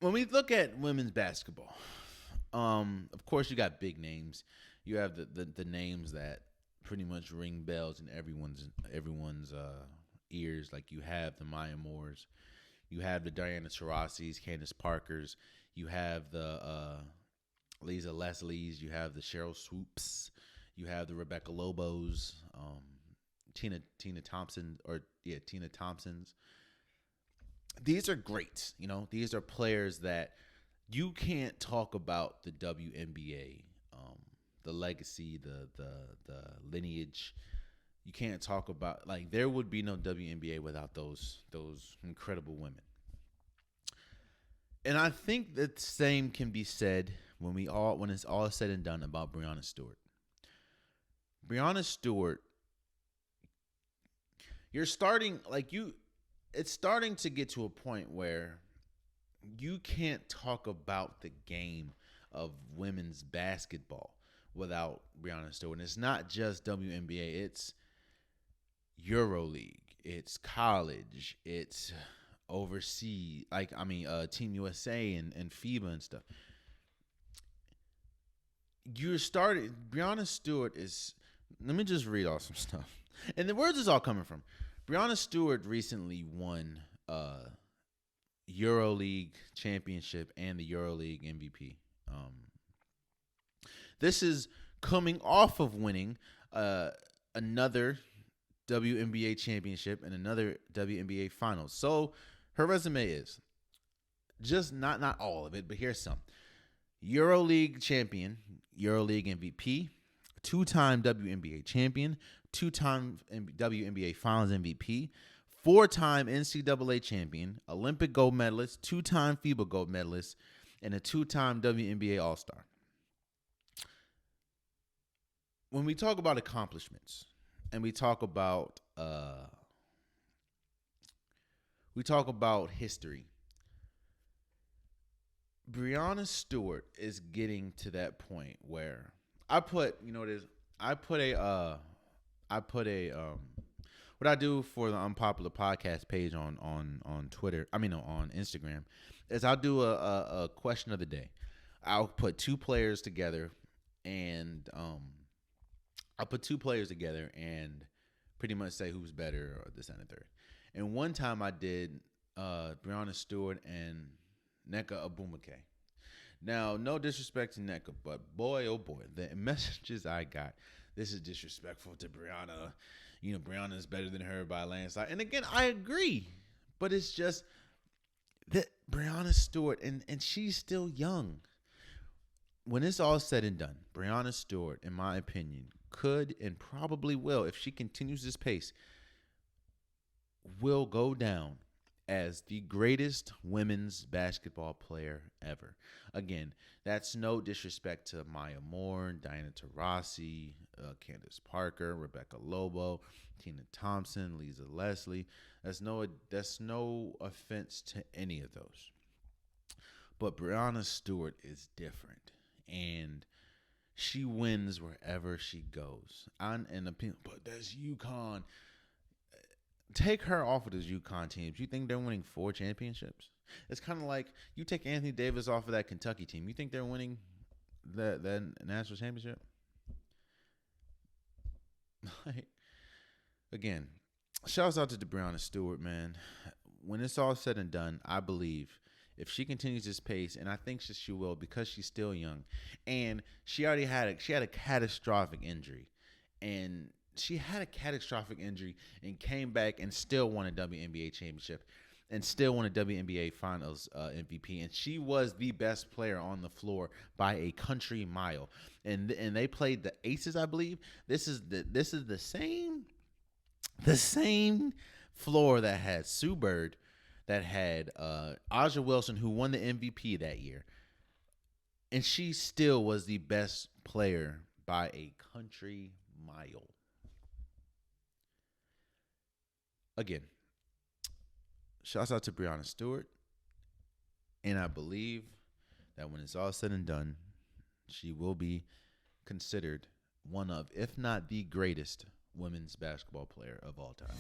when we look at women's basketball, of course you got big names. You have the names that pretty much ring bells in everyone's ears. Like you have the Maya Moores, you have the Diana Taurasi's, Candace Parkers, you have the Lisa Leslie's, you have the Cheryl Swoops, you have the Rebecca Lobos, Tina Thompson's. These are great. These are players that you can't talk about the WNBA, the legacy, the lineage. You can't talk about, like, there would be no WNBA without those incredible women. And I think the same can be said when it's all said and done about Breanna Stewart. Breanna Stewart, it's starting to get to a point where you can't talk about the game of women's basketball without Breanna Stewart. And it's not just WNBA, it's EuroLeague, it's college, it's overseas, Team USA and FIBA and stuff. Breanna Stewart is, let me just read off some stuff. And where's this all coming from? Breanna Stewart recently won EuroLeague championship and the EuroLeague MVP. This is coming off of winning another WNBA championship and another WNBA finals. So her resume is just not all of it, but here's some. EuroLeague champion, EuroLeague MVP, two-time WNBA champion, two-time WNBA Finals MVP, four-time NCAA champion, Olympic gold medalist, two-time FIBA gold medalist, and a two-time WNBA All-Star. When we talk about accomplishments and we talk about history, Breanna Stewart is getting to that point where what I do for the Unpopular podcast page on Twitter, on Instagram, is I'll do a question of the day. I'll put two players together and pretty much say who's better or this and the third. And one time I did Breanna Stewart and Nneka Agbumike. Now, no disrespect to Nneka, but boy, oh boy, the messages I got, this is disrespectful to Breanna. Breanna is better than her by a landslide. And again, I agree, but it's just that Breanna Stewart, and she's still young. When it's all said and done, Breanna Stewart, in my opinion, could and probably will, if she continues this pace, will go down as the greatest women's basketball player ever. Again, that's no disrespect to Maya Moore, Diana Taurasi, Candace Parker, Rebecca Lobo, Tina Thompson, Lisa Leslie. That's no offense to any of those. But Breanna Stewart is different, and she wins wherever she goes. But that's UConn. Take her off of those UConn teams. You think they're winning 4 championships? It's kind of like you take Anthony Davis off of that Kentucky team. You think they're winning the national championship? Again, shouts out to Breanna Stewart, man. When it's all said and done, I believe if she continues this pace, and I think she will because she's still young, and she had a catastrophic injury, and she had a catastrophic injury and came back and still won a WNBA championship and still won a WNBA Finals MVP. And she was the best player on the floor by a country mile. And they played the Aces, I believe. This is the same floor that had Sue Bird, that had Aja Wilson, who won the MVP that year. And she still was the best player by a country mile. Again, shouts out to Breanna Stewart, and I believe that when it's all said and done, she will be considered one of, if not the greatest, women's basketball player of all time.